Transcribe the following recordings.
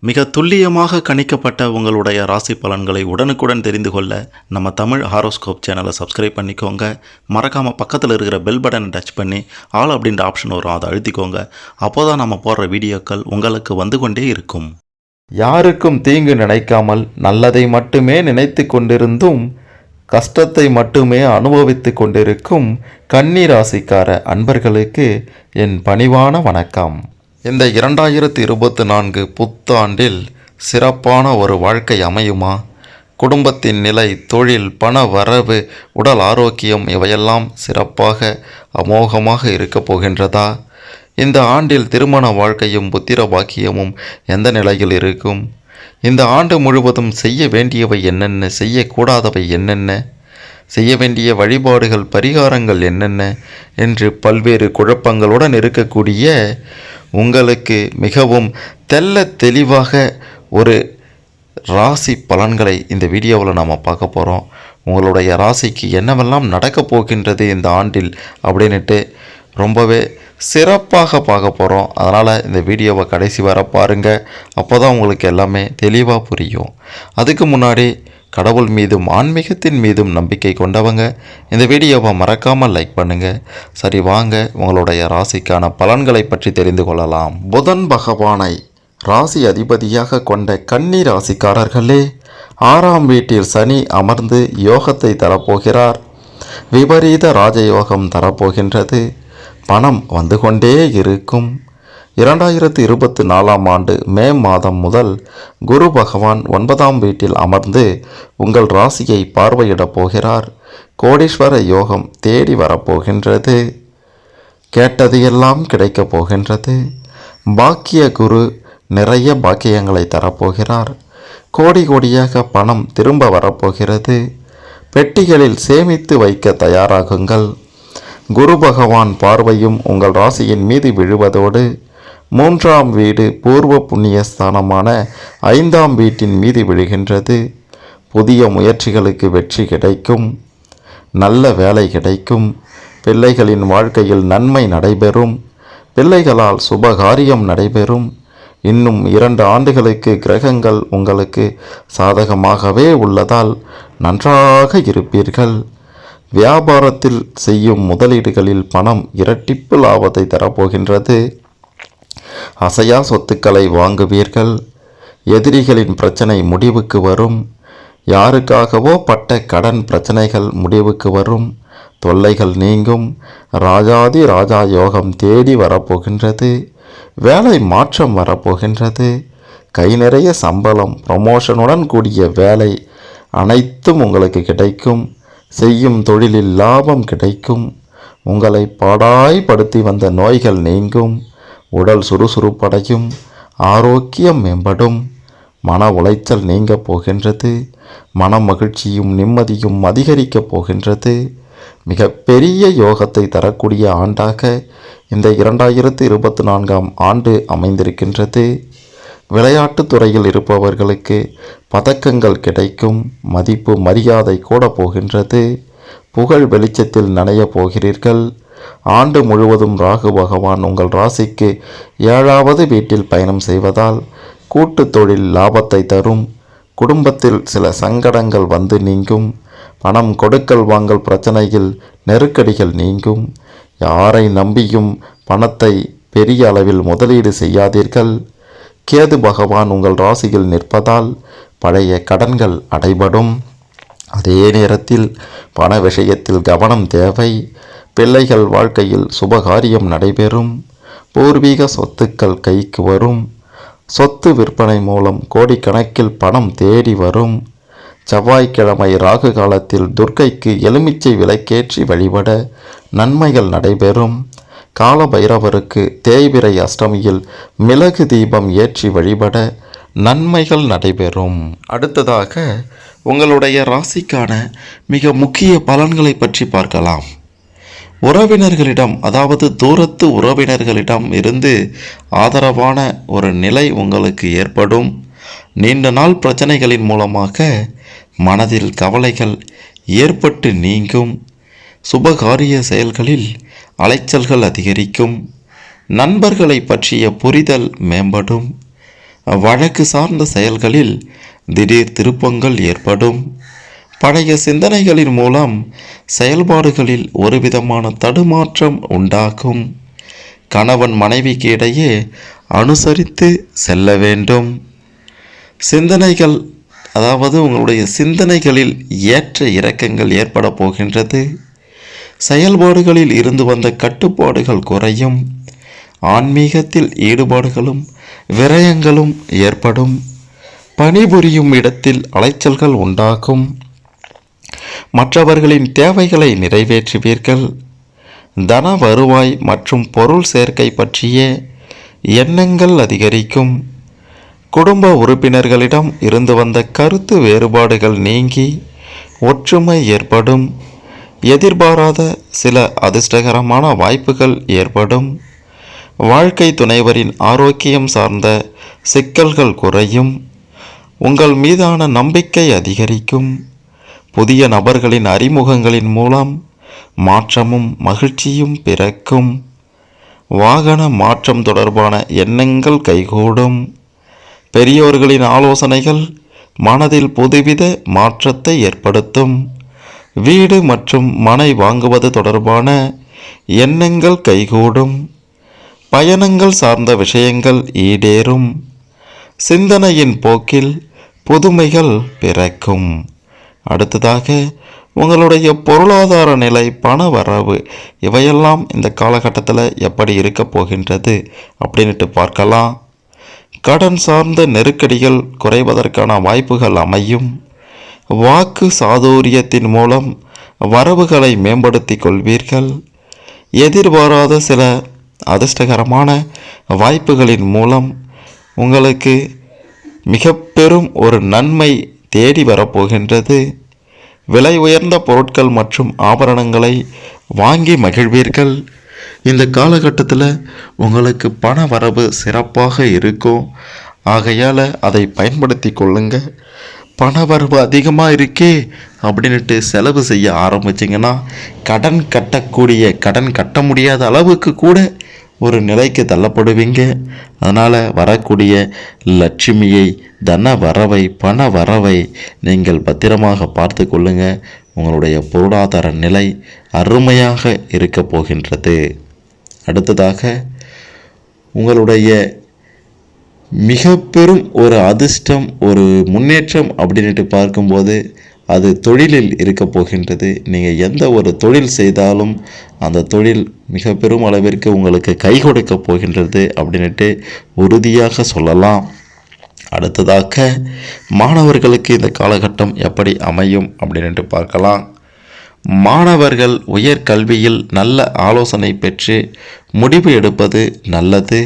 மிக துல்லியமாக கணிக்கப்பட்ட உங்களுடைய ராசி பலன்களை உடனுக்குடன் தெரிந்து கொள்ள நம்ம தமிழ் ஹாரோஸ்கோப் சேனலை சப்ஸ்கிரைப் பண்ணிக்கோங்க. மறக்காமல் பக்கத்தில் இருக்கிற பெல் பட்டனை டச் பண்ணி ஆல் அப்படின்ற ஆப்ஷன் வரும், அதை அழுத்திக்கோங்க. அப்போ தான் நம்ம போடுற வீடியோக்கள் உங்களுக்கு வந்து கொண்டே இருக்கும். யாருக்கும் தீங்கு நினைக்காமல் நல்லதை மட்டுமே நினைத்து கொண்டிருந்தும் கஷ்டத்தை மட்டுமே அனுபவித்து கொண்டிருக்கும் கன்னி ராசிக்கார அன்பர்களுக்கு என் பணிவான வணக்கம். இந்த 2024 புத்தாண்டில் சிறப்பான ஒரு வாழ்க்கை அமையுமா? குடும்பத்தின் நிலை, தொழில், பண வரவு, உடல் ஆரோக்கியம் இவையெல்லாம் சிறப்பாக அமோகமாக இருக்கப் போகின்றதா? இந்த ஆண்டில் திருமண வாழ்க்கையும் புத்திர பாக்கியமும் எந்த நிலையில் இருக்கும்? இந்த ஆண்டு முழுவதும் செய்ய வேண்டியவை என்னென்ன, செய்யக்கூடாதவை என்னென்ன, செய்ய வேண்டிய வழிபாடுகள், பரிகாரங்கள் என்னென்ன என்று பல்வேறு குழப்பங்களுடன் இருக்கக்கூடிய உங்களுக்கு மிகவும் தெளிவாக ஒரு ராசி பலன்களை இந்த வீடியோவில் நாம் பார்க்க போகிறோம். உங்களுடைய ராசிக்கு என்னவெல்லாம் நடக்கப் போகின்றது இந்த ஆண்டில் அப்படின்ட்டு ரொம்பவே சிறப்பாக பார்க்க போகிறோம். அதனால் இந்த வீடியோவை கடைசி வர பாருங்கள். அப்போ தான் உங்களுக்கு எல்லாமே தெளிவாக புரியும். அதுக்கு முன்னாடி கடவுள் மீதும் ஆன்மீகத்தின் மீதும் நம்பிக்கை கொண்டவங்க இந்த வீடியோவை மறக்காமல் லைக் பண்ணுங்கள். சரி, வாங்க உங்களுடைய ராசிக்கான பலன்களை பற்றி தெரிந்து கொள்ளலாம். புதன் பகவானை ராசி அதிபதியாக கொண்ட கன்னி ராசிக்காரர்களே, 6ஆம் வீட்டில் சனி அமர்ந்து யோகத்தை தரப்போகிறார். விபரீத ராஜயோகம் தரப்போகின்றது. பணம் வந்து கொண்டே இருக்கும். 2024ஆம் ஆண்டு மே மாதம் முதல் குரு பகவான் 9ஆம் வீட்டில் அமர்ந்து உங்கள் ராசியை பார்வையிடப் போகிறார். கோடீஸ்வர யோகம் தேடி வரப்போகின்றது. கேட்டது எல்லாம் கிடைக்கப் போகின்றது. பாக்கிய குரு நிறைய பாக்கியங்களை தரப்போகிறார். கோடி கோடியாக பணம் திரும்ப வரப்போகிறது. பெட்டிகளில் சேமித்து வைக்க தயாராகுங்கள். குரு பகவான் பார்வையும் உங்கள் ராசியின் மீது விழுவதோடு 3ஆம் வீடு பூர்வ புண்ணியஸ்தானமான 5ஆம் வீட்டின் மீது விழுகின்றது. புதிய முயற்சிகளுக்கு வெற்றி கிடைக்கும். நல்ல வேலை கிடைக்கும். பிள்ளைகளின் வாழ்க்கையில் நன்மை நடைபெறும். பிள்ளைகளால் சுபகாரியம் நடைபெறும். இன்னும் 2 ஆண்டுகளுக்கு கிரகங்கள் உங்களுக்கு சாதகமாகவே உள்ளதால் நன்றாக இருப்பீர்கள். வியாபாரத்தில் செய்யும் முதலீடுகளில் பணம் இரட்டிப்பு லாபத்தை தரப்போகின்றது. அசையா சொத்துக்களை வாங்குவீர்கள். எதிரிகளின் பிரச்சனை முடிவுக்கு வரும். யாருக்காகவோ பட்ட கடன் பிரச்சனைகள் முடிவுக்கு வரும். தொல்லைகள் நீங்கும். ராஜாதி ராஜா யோகம் தேடி வரப்போகின்றது. வேலை மாற்றம் வரப்போகின்றது. கை நிறைய சம்பளம், ப்ரமோஷனுடன் கூடிய வேலை அனைத்தும் உங்களுக்கு கிடைக்கும். செய்யும் தொழிலில் லாபம் கிடைக்கும். உங்களை பாடாய்படுத்தி வந்த நோய்கள் நீங்கும். உடல் சுறுசுறுப்படையும். ஆரோக்கியம் மேம்படும். மன உளைச்சல் நீங்க போகின்றது. மன மகிழ்ச்சியும் நிம்மதியும் அதிகரிக்கப் போகின்றது. மிக பெரிய யோகத்தை தரக்கூடிய ஆண்டாக இந்த 2024ஆம் ஆண்டு அமைந்திருக்கின்றது. விளையாட்டுத் துறையில் இருப்பவர்களுக்கு பதக்கங்கள் கிடைக்கும். மதிப்பு மரியாதை கூட போகின்றது. புகழ் வெளிச்சத்தில் நனைய போகிறீர்கள். ஆண்டு முழுவதும் ராகு பகவான் உங்கள் ராசிக்கு 7ஆவது வீட்டில் பயணம் செய்வதால் கூட்டு தொழில் லாபத்தை தரும். குடும்பத்தில் சில சங்கடங்கள் வந்து நீங்கும். பணம் கொடுக்கல் வாங்கல் பிரச்சனையில் நெருக்கடிகள் நீங்கும். யாரை நம்பியும் பணத்தை பெரிய அளவில் முதலீடு செய்யாதீர்கள். கேது பகவான் உங்கள் ராசியில் நிற்பதால் பழைய கடன்கள் அடைபடும். அதே நேரத்தில் பண விஷயத்தில் கவனம் தேவை. பிள்ளைகள் வாழ்க்கையில் சுபகாரியம் நடைபெறும். பூர்வீக சொத்துக்கள் கைக்கு வரும். சொத்து விற்பனை மூலம் கோடிக்கணக்கில் பணம் தேடி வரும். செவ்வாய்க்கிழமை ராகு காலத்தில் துர்க்கைக்கு எலுமிச்சை விளக்கேற்றி வழிபட நன்மைகள் நடைபெறும். கால பைரவருக்கு தேய்பிறை அஷ்டமியில் மிளகு தீபம் ஏற்றி வழிபட நன்மைகள் நடைபெறும். அடுத்ததாக உங்களுடைய ராசிக்கான மிக முக்கிய பலன்களை பற்றி பார்க்கலாம். உறவினர்களிடம், அதாவது தூரத்து உறவினர்களிடம் இருந்து ஆதரவான ஒரு நிலை உங்களுக்கு ஏற்படும். நீண்ட நாள் பிரச்சனைகளின் மூலமாக மனதில் கவலைகள் ஏற்பட்டு நீங்கும். சுபகாரிய செயல்களில் அலைச்சல்கள் அதிகரிக்கும். நண்பர்களை பற்றிய புரிதல் மேம்படும். வழக்கு சார்ந்த செயல்களில் திடீர் திருப்பங்கள் ஏற்படும். பழைய சிந்தனைகளின் மூலம் செயல்பாடுகளில் ஒருவிதமான தடுமாற்றம் உண்டாகும். கணவன் மனைவிக்கு இடையே அனுசரித்து செல்ல வேண்டும். சிந்தனைகள், அதாவது உங்களுடைய சிந்தனைகளில் ஏற்ற இறக்கங்கள் ஏற்பட போகின்றது. செயல்பாடுகளில் இருந்து வந்த கட்டுப்பாடுகள் குறையும். ஆன்மீகத்தில் ஈடுபாடுகளும் விரயங்களும் ஏற்படும். பணிபுரியும் இடத்தில் அலைச்சல்கள் உண்டாகும். மற்றவர்களின் தேவைகளை நிறைவேற்றுவீர்கள். தன வருவாய் மற்றும் பொருள் சேர்க்கை பற்றிய எண்ணங்கள் அதிகரிக்கும். குடும்ப உறுப்பினர்களிடம் இருந்து வந்த கருத்து வேறுபாடுகள் நீங்கி ஒற்றுமை ஏற்படும். எதிர்பாராத சில அதிர்ஷ்டகரமான வாய்ப்புகள் ஏற்படும். வாழ்க்கை துணைவரின் ஆரோக்கியம் சார்ந்த சிக்கல்கள் குறையும். உங்கள் மீதான நம்பிக்கை அதிகரிக்கும். புதிய நபர்களின் அறிமுகங்களின் மூலம் மாற்றமும் மகிழ்ச்சியும் பிறக்கும். வாகன மாற்றம் தொடர்பான எண்ணங்கள் கைகூடும். பெரியோர்களின் ஆலோசனைகள் மனதில் புதுவித மாற்றத்தை ஏற்படுத்தும். வீடு மற்றும் மனை வாங்குவது தொடர்பான எண்ணங்கள் கைகூடும். பயணங்கள் சார்ந்த விஷயங்கள் ஈடேறும். சிந்தனையின் போக்கில் புதுமைகள் பிறக்கும். அடுத்ததாக உங்களுடைய பொருளாதார நிலை, பண வரவு, இவையெல்லாம் இந்த காலகட்டத்தில் எப்படி இருக்க போகின்றது அப்படின்ட்டு பார்க்கலாம். கடன் சார்ந்த நெருக்கடிகள் குறைவதற்கான வாய்ப்புகள் அமையும். வாக்கு சாதுரியத்தின் மூலம் வரவுகளை மேம்படுத்தி கொள்வீர்கள். எதிர்பாராத சில அதிர்ஷ்டகரமான வாய்ப்புகளின் மூலம் உங்களுக்கு மிக பெரும் ஒரு நன்மை தேடி வரப்போகின்றது. விலை உயர்ந்த பொருட்கள் மற்றும் ஆபரணங்களை வாங்கி மகிழ்வீர்கள். இந்த காலகட்டத்தில் உங்களுக்கு பண வரவு சிறப்பாக இருக்கும். ஆகையால் அதை பயன்படுத்தி கொள்ளுங்க. பண வரவு அதிகமாக இருக்கே அப்படின்ட்டு செலவு செய்ய ஆரம்பிச்சிங்கன்னா கடன் கட்ட முடியாத அளவுக்கு கூட ஒரு நிலைக்கு தள்ளப்படுவீங்க. அதனால் வரக்கூடிய லட்சுமியை, தன வரவை, பண வரவை நீங்கள் பத்திரமாக பார்த்து கொள்ளுங்க. உங்களுடைய பொருளாதார நிலை அருமையாக இருக்க போகின்றது. அடுத்ததாக உங்களுடைய மிக பெரும் ஒரு அதிர்ஷ்டம், ஒரு முன்னேற்றம் அப்படின்ட்டு பார்க்கும்போது அது தொழிலில் இருக்க போகின்றது. நீங்கள் எந்த ஒரு தொழில் செய்தாலும் அந்த தொழில் மிக பெரும் அளவிற்கு உங்களுக்கு கை கொடுக்க போகின்றது அப்படின்ட்டு உறுதியாக சொல்லலாம். அடுத்ததாக மாணவர்களுக்கு இந்த காலகட்டம் எப்படி அமையும் அப்படின்ட்டு பார்க்கலாம். மாணவர்கள் உயர்கல்வியில் நல்ல ஆலோசனை பெற்று முடிவு எடுப்பது நல்லது.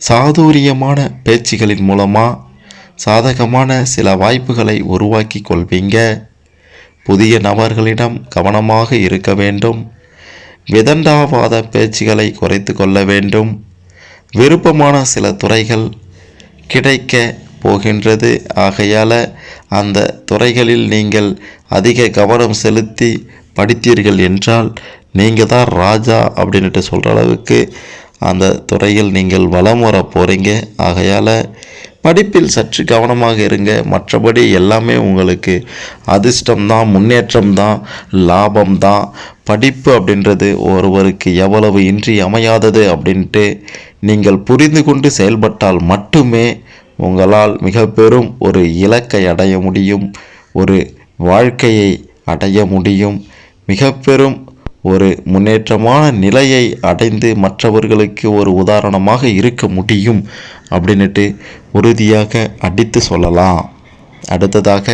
சாதுரியமான பேச்சுகளின் மூலமாக சாதகமான சில வாய்ப்புகளை உருவாக்கி கொள்வீங்க. புதிய நபர்களிடம் கவனமாக இருக்க வேண்டும். விதண்டாவாத பேச்சுகளை குறைத்து கொள்ள வேண்டும். விருப்பமான சில துறைகள் கிடைக்க போகின்றது. ஆகையால் அந்த துறைகளில் நீங்கள் அதிக கவனம் செலுத்தி படித்தீர்கள் என்றால் நீங்கள் தான் ராஜா அப்படின்ட்டு சொல்கிற அளவுக்கு அந்த துறையில் நீங்கள் வலம் வர போகிறீங்க. ஆகையால் படிப்பில் சற்று கவனமாக இருங்க. மற்றபடி எல்லாமே உங்களுக்கு அதிர்ஷ்டம்தான், முன்னேற்றம்தான், லாபம்தான். படிப்பு அப்படின்றது ஒருவருக்கு எவ்வளவு இன்றியமையாதது அப்படின்ட்டு நீங்கள் புரிந்து கொண்டு செயல்பட்டால் மட்டுமே உங்களால் மிக பெரும் ஒரு இலக்கை அடைய முடியும். ஒரு வாழ்க்கையை அடைய முடியும். மிக பெரும் ஒரு முன்னேற்றமான நிலையை அடைந்து மற்றவர்களுக்கு ஒரு உதாரணமாக இருக்க முடியும் அப்படின்ட்டு உறுதியாக அடித்து சொல்லலாம். அடுத்ததாக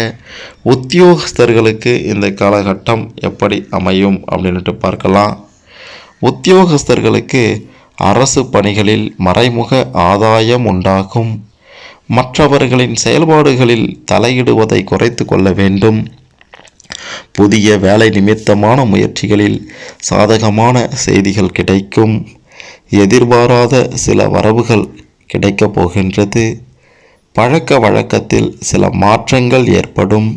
உத்தியோகஸ்தர்களுக்கு இந்த காலகட்டம் எப்படி அமையும் அப்படின்ட்டு பார்க்கலாம். உத்தியோகஸ்தர்களுக்கு அரசு பணிகளில் மறைமுக ஆதாயம் உண்டாகும். மற்றவர்களின் செயல்பாடுகளில் தலையிடுவதை குறைத்து கொள்ள வேண்டும். புதிய வேலை நிமித்தமான முயற்சிகளில் சாதகமான செய்திகள் கிடைக்கும். எதிர்பாராத சில வரவுகள் கிடைக்கப் போகின்றது. பழக்க வழக்கத்தில் சில மாற்றங்கள் ஏற்படும்.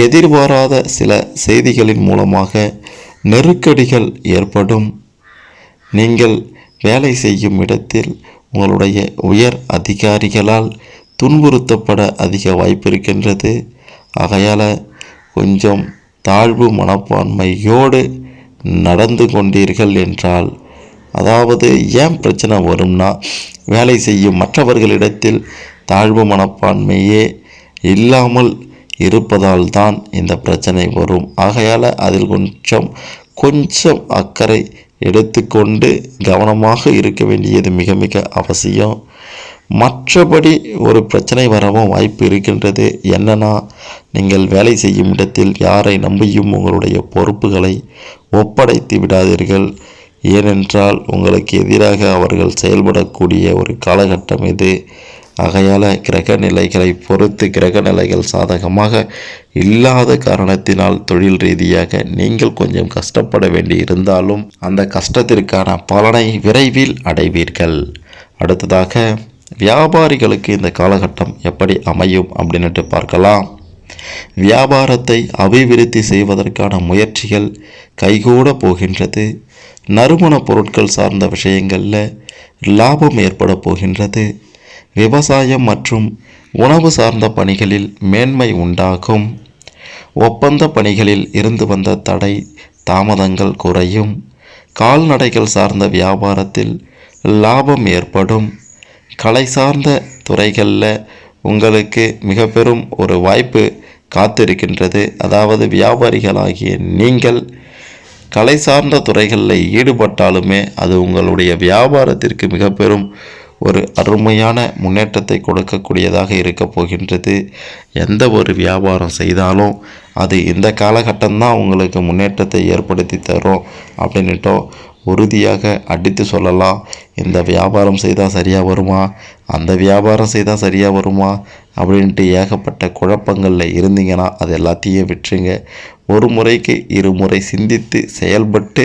எதிர்பாராத சில செய்திகளின் மூலமாக நெருக்கடிகள் ஏற்படும். நீங்கள் வேலை செய்யும் இடத்தில் உங்களுடைய உயர் அதிகாரிகளால் துன்புறுத்தப்பட அதிக வாய்ப்பு இருக்கின்றது. ஆகையால் கொஞ்சம் தாழ்வு மனப்பான்மையோடு நடந்து கொண்டீர்கள் என்றால், அதாவது ஏன் பிரச்சனை வரும்னா, வேலை செய்யும் மற்றவர்களிடத்தில் தாழ்வு மனப்பான்மையே இல்லாமல் இருப்பதால் தான் இந்த பிரச்சனை வரும். ஆகையால் அதில் கொஞ்சம் அக்கறை எடுத்துக்கொண்டு கவனமாக இருக்க வேண்டியது மிக மிக அவசியம். மற்றபடி ஒரு பிரச்சனை வரவும் வாய்ப்பு இருக்கின்றது. என்னன்னா, நீங்கள் வேலை செய்யும் இடத்தில் யாரை நம்பியும் உங்களுடைய பொறுப்புகளை ஒப்படைத்து விடாதீர்கள். ஏனென்றால் உங்களுக்கு எதிராக அவர்கள் செயல்படக்கூடிய ஒரு காலகட்டம் இது. ஆகையால் கிரக நிலைகளை பொறுத்து, கிரக நிலைகள் சாதகமாக இல்லாத காரணத்தினால் தொழில் ரீதியாக நீங்கள் கொஞ்சம் கஷ்டப்பட வேண்டி இருந்தாலும் அந்த கஷ்டத்திற்கான பலனை விரைவில் அடைவீர்கள். அடுத்ததாக வியாபாரிகளுக்கு இந்த காலகட்டம் எப்படி அமையும் அப்படின்ட்டு பார்க்கலாம். வியாபாரத்தை அபிவிருத்தி செய்வதற்கான முயற்சிகள் கைகூட போகின்றது. நறுமணப் பொருட்கள் சார்ந்த விஷயங்களில் லாபம் ஏற்பட போகின்றது. விவசாயம் மற்றும் உணவு சார்ந்த பணிகளில் மேன்மை உண்டாகும். ஒப்பந்த பணிகளில் இருந்து வந்த தடை தாமதங்கள் குறையும். கால்நடைகள் சார்ந்த வியாபாரத்தில் லாபம் ஏற்படும். கலை சார்ந்த துறைகளில் உங்களுக்கு மிக பெரும் ஒரு வாய்ப்பு காத்திருக்கின்றது. அதாவது வியாபாரிகளாகிய நீங்கள் கலை சார்ந்த துறைகளில் ஈடுபட்டாலுமே அது உங்களுடைய வியாபாரத்திற்கு மிக பெரும் ஒரு அருமையான முன்னேற்றத்தை கொடுக்கக்கூடியதாக இருக்க போகின்றது. எந்த ஒரு வியாபாரம் செய்தாலும் அது இந்த காலகட்டம்தான் உங்களுக்கு முன்னேற்றத்தை ஏற்படுத்தி தரும் அப்படின்னுட்டோ உறுதியாக அடித்து சொல்லலாம். இந்த வியாபாரம் செய்தால் சரியாக வருமா, அந்த வியாபாரம் செய்தால் சரியாக வருமா அப்படின்ட்டு ஏகப்பட்ட குழப்பங்களில் இருந்தீங்கன்னா அது எல்லாத்தையும் விட்டுருங்க. ஒரு முறைக்கு இருமுறை சிந்தித்து செயல்பட்டு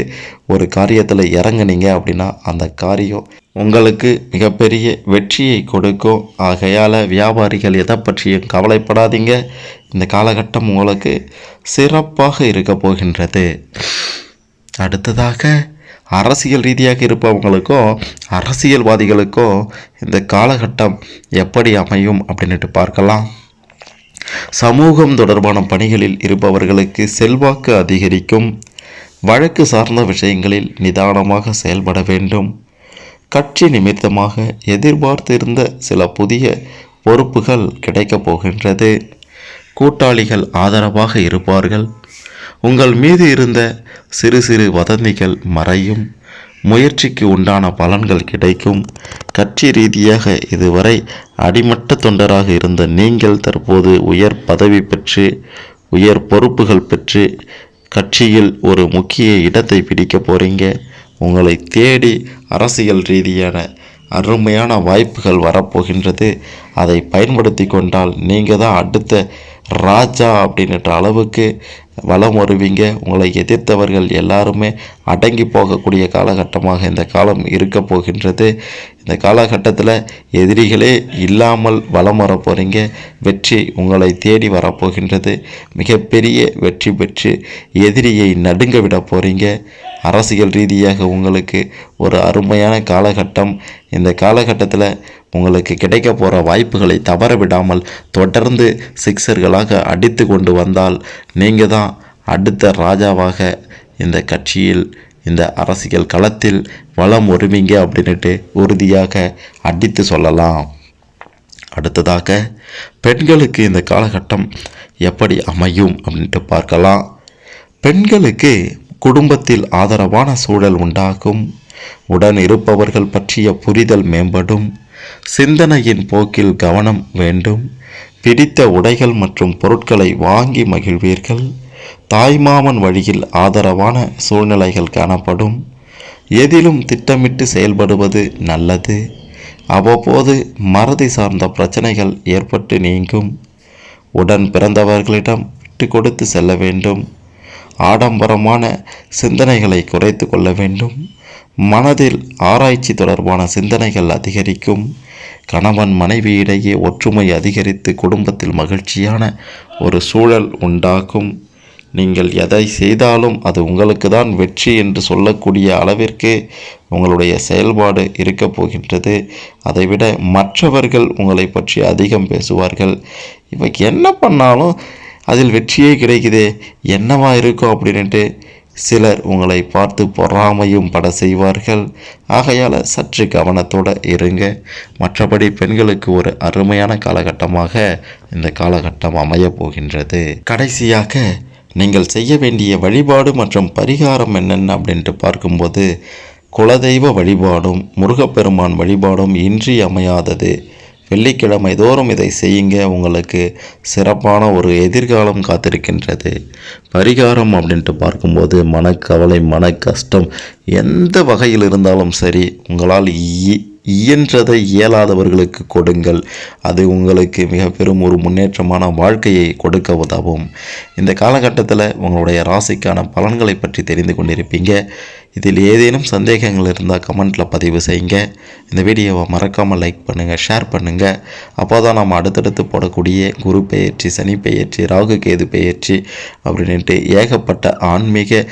ஒரு காரியத்தில் இறங்குனீங்க அப்படின்னா அந்த காரியம் உங்களுக்கு மிகப்பெரிய வெற்றியை கொடுக்கும். ஆகையால் வியாபாரிகள் எதை பற்றியும் கவலைப்படாதீங்க. இந்த காலகட்டம் உங்களுக்கு சிறப்பாக இருக்க போகின்றது. அடுத்ததாக அரசியல் ரீதியாக இருப்பவங்களுக்கும் அரசியல்வாதிகளுக்கும் இந்த காலகட்டம் எப்படி அமையும் அப்படின்ட்டு பார்க்கலாம். சமூகம் தொடர்பான பணிகளில் இருப்பவர்களுக்கு செல்வாக்கு அதிகரிக்கும். வழக்கு சார்ந்த விஷயங்களில் நிதானமாக செயல்பட வேண்டும். கட்சி நிமித்தமாக எதிர்பார்த்திருந்த சில புதிய பொறுப்புகள் கிடைக்கப் போகின்றது. கூட்டாளிகள் ஆதரவாக இருப்பார்கள். உங்கள் மீது இருந்த சிறு சிறு வதந்திகள் மறையும். முயற்சிக்கு உண்டான பலன்கள் கிடைக்கும். கட்சி ரீதியாக இதுவரை அடிமட்ட தொண்டராக இருந்த நீங்கள் தற்போது உயர் பதவி பெற்று உயர் பொறுப்புகள் பெற்று கட்சியில் ஒரு முக்கிய இடத்தை பிடிக்க போகிறீங்க. உங்களை தேடி அரசியல் ரீதியான அருமையான வாய்ப்புகள் வரப்போகின்றது. அதை பயன்படுத்தி கொண்டால் நீங்கள் தான் அடுத்த ராஜா அப்படின்ற அளவுக்கு வலம் வருவீங்க. உங்களை எதிர்த்தவர்கள் எல்லாருமே அடங்கி போகக்கூடிய காலகட்டமாக இந்த காலம் இருக்க போகின்றது. இந்த காலகட்டத்தில் எதிரிகளே இல்லாமல் வலம் வர போகிறீங்க. வெற்றி உங்களை தேடி வரப்போகின்றது. மிகப்பெரிய வெற்றி பெற்று எதிரியை நடுங்க விட போகிறீங்க. அரசியல் ரீதியாக உங்களுக்கு ஒரு அருமையான காலகட்டம். இந்த காலகட்டத்தில் உங்களுக்கு கிடைக்க போகிற வாய்ப்புகளை தவற விடாமல் தொடர்ந்து சிக்ஸர்களாக அடித்து கொண்டு வந்தால் நீங்கள் தான் அடுத்த ராஜாவாக இந்த கட்சியில் இந்த அரசியல் களத்தில் வலம் வருவீங்க அப்படின்ட்டு உறுதியாக அடித்து சொல்லலாம். அடுத்ததாக பெண்களுக்கு இந்த காலகட்டம் எப்படி அமையும் அப்படின்ட்டு பார்க்கலாம். பெண்களுக்கு குடும்பத்தில் ஆதரவான சூழல் உண்டாகும். உடன் இருப்பவர்கள் பற்றிய புரிதல் மேம்படும். சிந்தனையின் போக்கில் கவனம் வேண்டும். பிடித்த உடைகள் மற்றும் பொருட்களை வாங்கி மகிழ்வீர்கள். தாய்மாமன் வழியில் ஆதரவான சூழ்நிலைகள் காணப்படும். எதிலும் திட்டமிட்டு செயல்படுவது நல்லது. அவ்வப்போது மறதி சார்ந்த பிரச்சனைகள் ஏற்பட்டு நீங்கும். உடன் பிறந்தவர்களிடம் விட்டு கொடுத்து செல்ல வேண்டும். ஆடம்பரமான சிந்தனைகளை குறைத்து கொள்ள வேண்டும். மனதில் ஆராய்ச்சி தொடர்பான சிந்தனைகள் அதிகரிக்கும். கணவன் மனைவியிடையே ஒற்றுமை அதிகரித்து குடும்பத்தில் மகிழ்ச்சியான ஒரு சூழல் உண்டாகும். நீங்கள் எதை செய்தாலும் அது உங்களுக்கு தான் வெற்றி என்று சொல்லக்கூடிய அளவிற்கு உங்களுடைய செயல்பாடு இருக்கப் போகின்றது. அதைவிட மற்றவர்கள் உங்களை பற்றி அதிகம் பேசுவார்கள். இவ என்ன பண்ணாலும் அதில் வெற்றியே கிடைக்குதே, என்னவா இருக்கும் அப்படின்ட்டு சிலர் உங்களை பார்த்து பொறாமையும் பட செய்வார்கள். ஆகையால் சற்று கவனத்தோடு இருங்க. மற்றபடி பெண்களுக்கு ஒரு அருமையான காலகட்டமாக இந்த காலகட்டம் அமையப் போகின்றது. கடைசியாக நீங்கள் செய்ய வேண்டிய வழிபாடு மற்றும் பரிகாரம் என்னென்ன அப்படின்ட்டு பார்க்கும்போது, குலதெய்வ வழிபாடும் முருகப்பெருமான் வழிபாடும் இன்றியமையாதது. வெள்ளிக்கிழமை தோறும் இதை செய்யுங்க. உங்களுக்கு சிறப்பான ஒரு எதிர்காலம் காத்திருக்கின்றது. பரிகாரம் அப்படின்ட்டு பார்க்கும்போது, மனக்கவலை, மன கஷ்டம் எந்த வகையில் இருந்தாலும் சரி, உங்களால் இயன்றதை இயலாதவர்களுக்கு கொடுங்கள். அது உங்களுக்கு மிக பெரும் ஒரு முன்னேற்றமான வாழ்க்கையை கொடுக்க உதவும். இந்த காலகட்டத்தில் உங்களுடைய ராசிக்கான பலன்களை பற்றி தெரிந்து கொண்டிருப்பீங்க. இதில் ஏதேனும் சந்தேகங்கள் இருந்தால் கமெண்ட்டில் பதிவு செய்யுங்க. இந்த வீடியோவை மறக்காமல் லைக் பண்ணுங்கள், ஷேர் பண்ணுங்கள். அப்போ தான் நம்ம அடுத்தடுத்து போடக்கூடிய குரு பெயர்ச்சி, சனி பெயர்ச்சி, ராகு கேது பெயர்ச்சி அப்படின்ட்டு ஏகப்பட்ட ஆன்மீக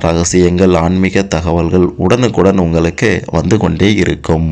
ரகசியங்கள், ஆன்மீக தகவல்கள் உடனுக்குடன் உங்களுக்கு வந்து கொண்டே இருக்கும்.